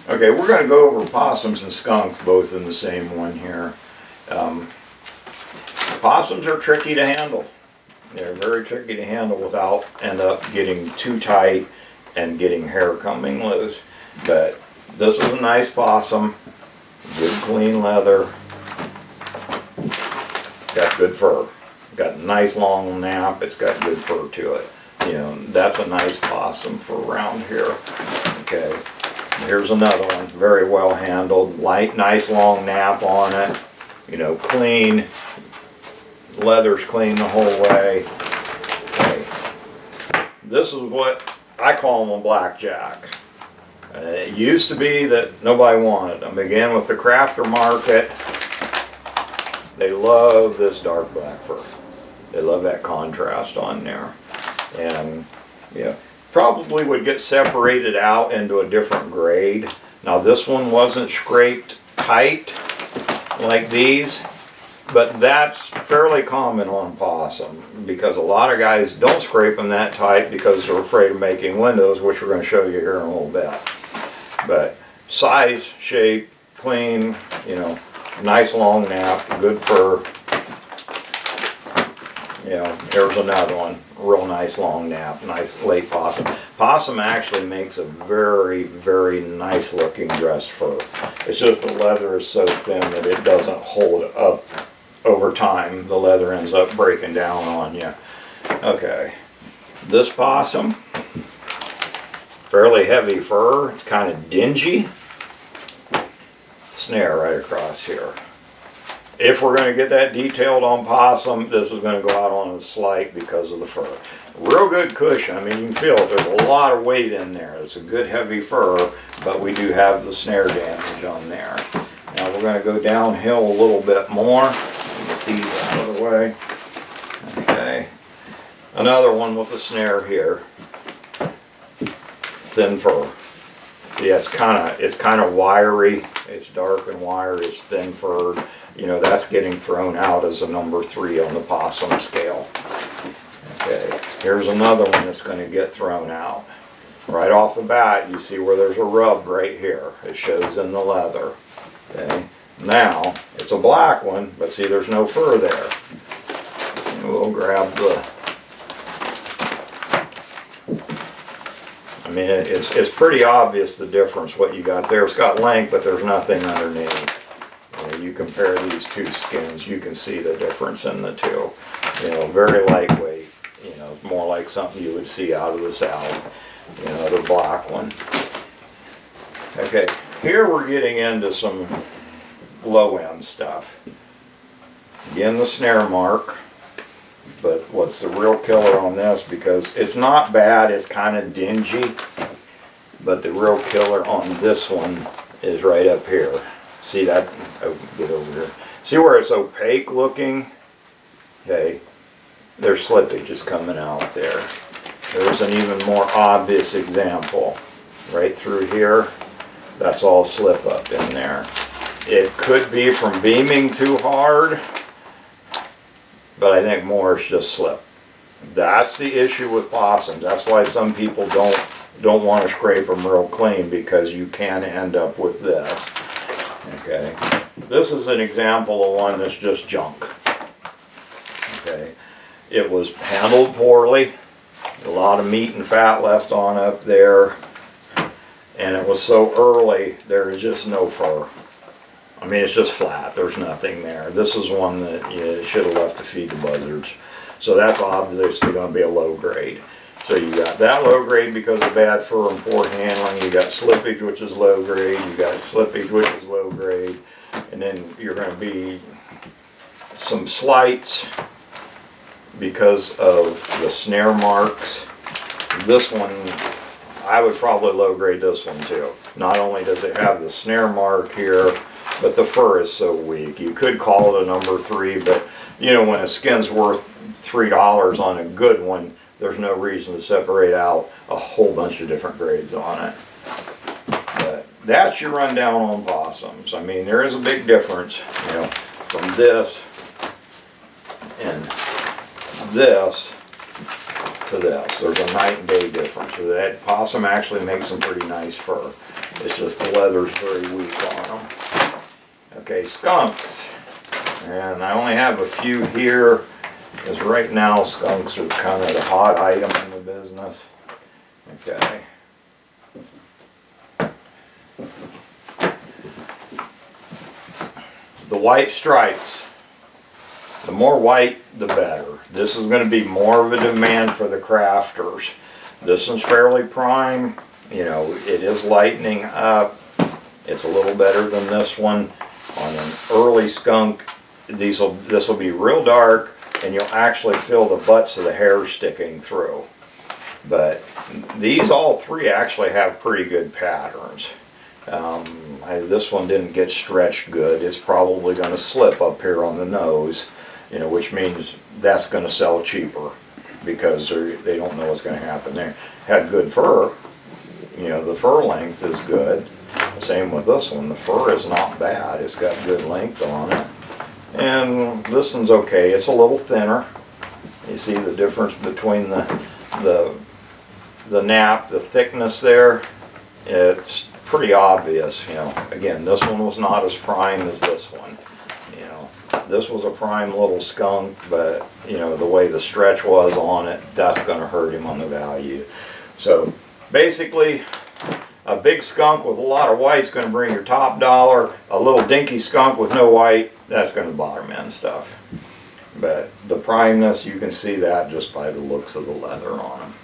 Okay, we're going to go over possums and skunk both in the same one here. Possums are tricky to handle. They're very tricky to handle without end up getting too tight and getting hair coming loose. But this is a nice possum, good clean leather, got good fur, got a nice long nap, it's got good fur to it. You know, that's a nice possum for around here. Okay, here's another one, very well handled, light, nice long nap on it. You know, clean, leather's clean the whole way. Okay, this is what I call them a blackjack. It used to be that nobody wanted them. Again, with the crafter market, they love this dark black fur. They love that contrast on there. And yeah, probably would get separated out into a different grade. Now this one wasn't scraped tight like these, but that's fairly common on possum because a lot of guys don't scrape them that tight because they're afraid of making windows, which we're going to show you here in a little bit. But size, shape, clean, you know, nice long nap, good fur. You know, here's another one, real nice long nap, nice late possum. Possum actually makes a very, very nice looking dress fur. It's just the leather is so thin that it doesn't hold up over time. The leather ends up breaking down on you. Okay, this possum, fairly heavy fur, it's kind of dingy. Snare right across here. If we're going to get that detailed on possum, this is going to go out on a slight because of the fur. Real good cushion. I mean, you can feel it. There's a lot of weight in there. It's a good heavy fur, but we do have the snare damage on there. Now we're going to go downhill a little bit more. Get these out of the way. Okay. Another one with the snare here. Thin fur. Yeah, it's kind of wiry. It's dark and wiry. It's thin furred. You know, that's getting thrown out as a number 3 on the possum scale. Okay, here's another one that's going to get thrown out. Right off the bat, you see where there's a rub right here. It shows in the leather. Okay, now it's a black one, but see, there's no fur there. And we'll grab the. I mean, it's pretty obvious the difference what you got there. It's got length, but there's nothing underneath. You compare these two skins, you can see the difference in the two. You know, very lightweight. You know, more like something you would see out of the South. You know, the black one. Okay, here we're getting into some low-end stuff. Again, the snare mark. But what's the real killer on this, because it's not bad, it's kind of dingy, but the real killer on this one is right up here. See that? Oh, get over here. See where it's opaque looking? Okay, there's slippage is coming out there. There's an even more obvious example. Right through here, that's all slip up in there. It could be from beaming too hard, but I think more is just slip. That's the issue with possums. That's why some people don't want to scrape them real clean, because you can end up with this. Okay, this is an example of one that's just junk. Okay, it was handled poorly, a lot of meat and fat left on up there, and it was so early there is just no fur. I mean, it's just flat, there's nothing there. This is one that you should have left to feed the buzzards. So that's obviously going to be a low grade. So you got that low grade because of bad fur and poor handling. You got slippage, which is low grade. You got slippage, which is low grade. And then you're going to be some slights because of the snare marks. This one, I would probably low grade this one too. Not only does it have the snare mark here, but the fur is so weak. You could call it a number 3, but you know, when a skin's worth $3 on a good one, there's no reason to separate out a whole bunch of different grades on it. But that's your rundown on possums. I mean, there is a big difference, you know, from this and this to this. There's a night and day difference. So that possum actually makes some pretty nice fur. It's just the leather's very weak on them. Okay, skunks. And I only have a few here because right now skunks are kind of the hot item in the business. Okay. The white stripes. The more white, the better. This is going to be more of a demand for the crafters. This one's fairly prime. You know, it is lightening up. It's a little better than this one. On an early skunk, this will be real dark, and you'll actually feel the butts of the hair sticking through. But these all three actually have pretty good patterns. This one didn't get stretched good. It's probably going to slip up here on the nose, you know, which means that's going to sell cheaper because they don't know what's going to happen there. Had good fur. You know, the fur length is good. Same with this one. The fur is not bad. It's got good length on it. And this one's okay. It's a little thinner. You see the difference between the nap, the thickness there. It's pretty obvious. You know, again, this one was not as prime as this one. You know, this was a prime little skunk, but you know, the way the stretch was on it, that's going to hurt him on the value. So basically, a big skunk with a lot of white is going to bring your top dollar. A little dinky skunk with no white, that's going to bottom end stuff. But the primeness, you can see that just by the looks of the leather on them.